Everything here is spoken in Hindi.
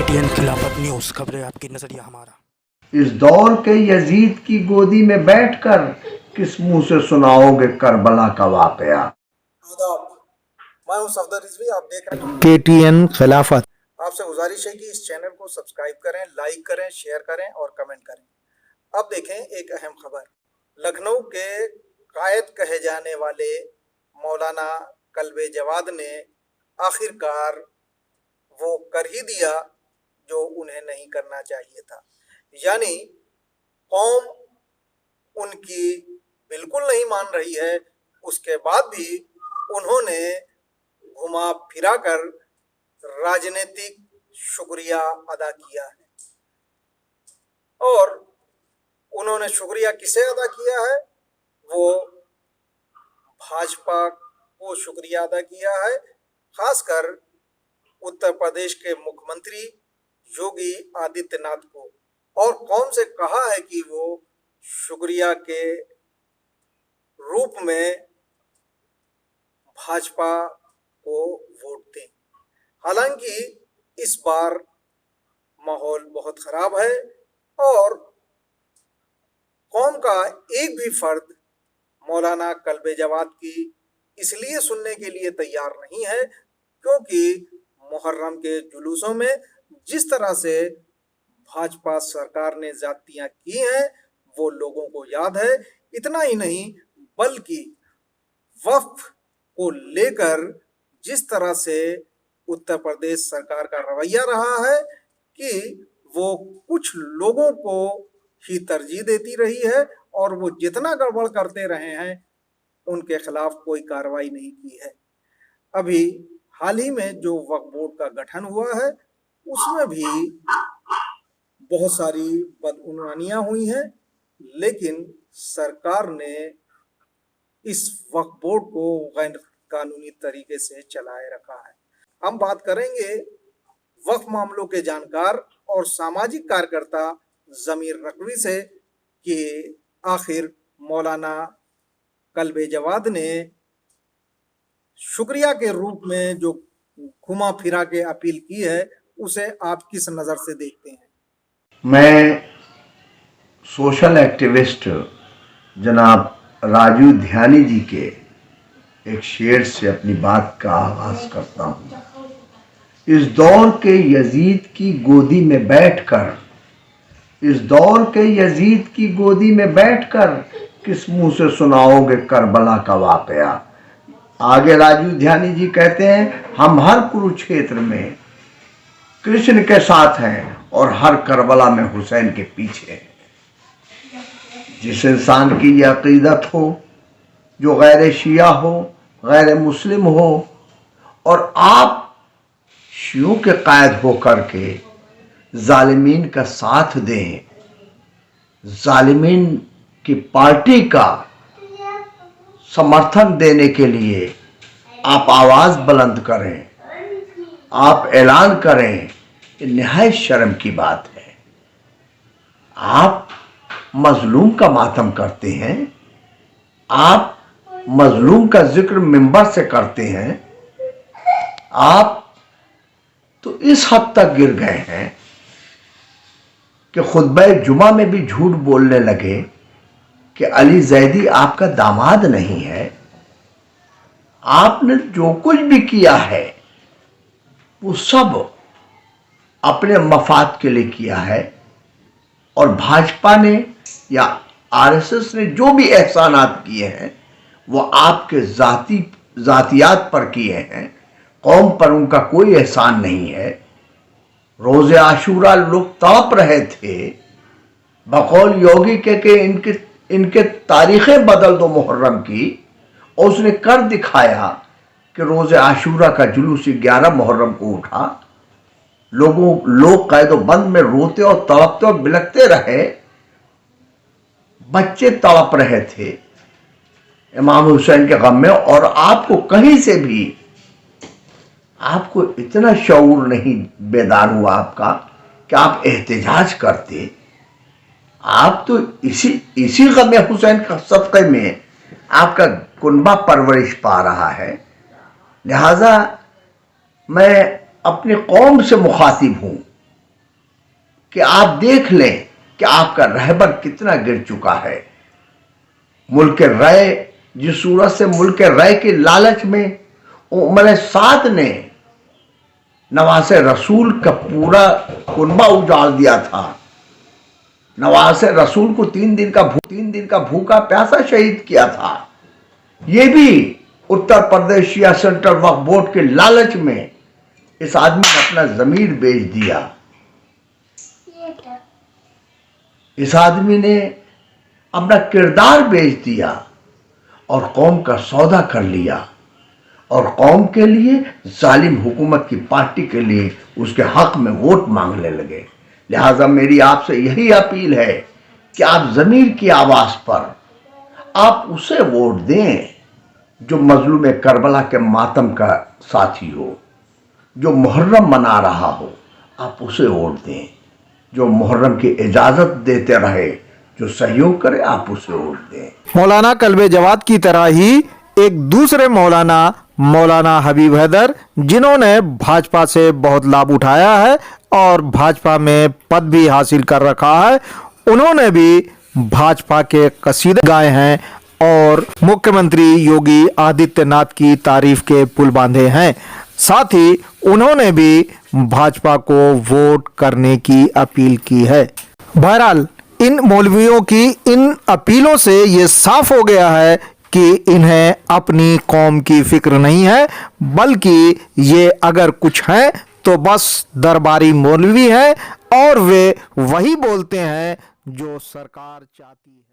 KTN खिलाफत न्यूज़, खबरें आपकी नजरिया हमारा। इस दौर के यजीद की गोदी में बैठकर किस मुंह से सुनाओगे करबला का वाकया। आदाब, मैं हूं सफदर रिजवी। आप देख रहे हैं KTN खिलाफत। आपसे गुजारिश है कि इस चैनल को सब्सक्राइब करें, लाइक करें, शेयर करें और कमेंट करें। अब देखें एक अहम खबर। लखनऊ के कायद कहे जाने वाले मौलाना कल्बे जवाद ने आखिरकार वो कर ही दिया जो उन्हें नहीं करना चाहिए था। यानी कौम उनकी बिल्कुल नहीं मान रही है, उसके बाद भी उन्होंने घुमा फिरा कर राजनीतिक शुक्रिया अदा किया है। और उन्होंने शुक्रिया किसे अदा किया है? वो भाजपा को शुक्रिया अदा किया है, खासकर उत्तर प्रदेश के मुख्यमंत्री योगी आदित्यनाथ को। और कौन से कहा है कि वो शुक्रिया के रूप में भाजपा को वोट दें। हालांकि इस बार माहौल बहुत खराब है और कौम का एक भी फर्द मौलाना कल्बे जवाद की इसलिए सुनने के लिए तैयार नहीं है क्योंकि मुहर्रम के जुलूसों में जिस तरह से भाजपा सरकार ने ज्यादतियां की हैं वो लोगों को याद है। इतना ही नहीं बल्कि वक्फ को लेकर जिस तरह से उत्तर प्रदेश सरकार का रवैया रहा है कि वो कुछ लोगों को ही तरजीह देती रही है और वो जितना गड़बड़ करते रहे हैं उनके खिलाफ कोई कार्रवाई नहीं की है। अभी हाल ही में जो वक्फ बोर्ड का गठन हुआ है उसमें भी बहुत सारी बदउनवानियां हुई हैं, लेकिन सरकार ने इस वक्फ बोर्ड को गैर कानूनी तरीके से चलाए रखा है। हम बात करेंगे वक्फ मामलों के जानकार और सामाजिक कार्यकर्ता जमीर नकवी से कि आखिर मौलाना कल्बे जवाद ने शुक्रिया के रूप में जो घुमा फिरा के अपील की है उसे आप किस नज़र से देखते हैं? मैं सोशल एक्टिविस्ट जनाब राजू ध्यानी जी के एक शेर से अपनी बात का आगाज करता हूँ। इस दौर के यजीद की गोदी में बैठकर, इस दौर के यजीद की गोदी में बैठकर किस मुंह से सुनाओगे करबला का वाकया। आगे राजू ध्यानी जी कहते हैं, हम हर कुरुक्षेत्र में कृष्ण के साथ हैं और हर करबला में हुसैन के पीछे हैं। जिस इंसान की यह अकीदत हो जो गैर शिया हो, गैर मुस्लिम हो और आप शियों के कायद होकर के जालिमीन का साथ दें, जालिमीन की पार्टी का समर्थन देने के लिए आप आवाज़ बुलंद करें, आप ऐलान करें, ये निहायत शर्म की बात है। आप मजलूम का मातम करते हैं, आप मजलूम का जिक्र मिंबर से करते हैं, आप तो इस हद तक गिर गए हैं कि खुतबा जुमा में भी झूठ बोलने लगे कि अली जैदी आपका दामाद नहीं है। आपने जो कुछ भी किया है वो सब अपने मफाद के लिए किया है और भाजपा ने या आरएसएस ने जो भी एहसानात किए हैं वो आपके जातियात पर किए हैं, कौम पर उनका कोई एहसान नहीं है। रोज़े आशूरा लोग तड़प रहे थे बकौल योगी के इनके तारीखें बदल दो मुहर्रम की, और उसने कर दिखाया कि रोज़े आशूरा का जुलूस 11 मुहर्रम को उठा। लोग कैदो बंद में रोते और तड़पते और बिलखते रहे, बच्चे तड़प रहे थे इमाम हुसैन के गम में, और आपको कहीं से भी आपको इतना शऊर नहीं बेदार हुआ आपका कि आप एहतजाज करते। आप तो इसी गम हुसैन का सदक़े में आपका कुनबा परवरिश पा रहा है। लिहाजा मैं अपनी कौम से मुखातिब हूँ कि आप देख लें कि आपका रहबर कितना गिर चुका है। मुल्क रय, जिस सूरत से मुल्क रय के लालच में उमर साद ने नवासे रसूल का पूरा कुनबा उजाड़ दिया था। नवासे रसूल को 3 दिन का भूखा प्यासा शहीद किया था। ये भी उत्तर प्रदेश या सेंट्रल वक्फ बोर्ड के लालच में इस आदमी ने अपना जमीर बेच दिया। इस आदमी ने अपना किरदार बेच दिया और कौम का सौदा कर लिया और कौम के लिए जालिम हुकूमत की पार्टी के लिए उसके हक में वोट मांगने लगे। लिहाजा मेरी आपसे यही अपील है कि आप ज़मीर की आवाज़ पर आप उसे वोट दें जो मजलूम करबला के मातम का साथी हो, जो मुहर्रम मना रहा हो, आप उसे वोट दें। जो मुहर्रम की इजाज़त देते रहे, जो सहयोग करे, आप उसे वोट दें। मौलाना कल्बे जवाद की तरह ही एक दूसरे मौलाना हबीब हैदर, जिन्होंने भाजपा से बहुत लाभ उठाया है और भाजपा में पद भी हासिल कर रखा है, उन्होंने भी भाजपा के कसीदे गाए हैं और मुख्यमंत्री योगी आदित्यनाथ की तारीफ के पुल बांधे हैं। साथ ही उन्होंने भी भाजपा को वोट करने की अपील की है। बहरहाल इन मौलवियों की इन अपीलों से ये साफ हो गया है कि इन्हें अपनी कौम की फिक्र नहीं है, बल्कि ये अगर कुछ है तो बस दरबारी मौलवी है और वे वही बोलते हैं जो सरकार चाहती है।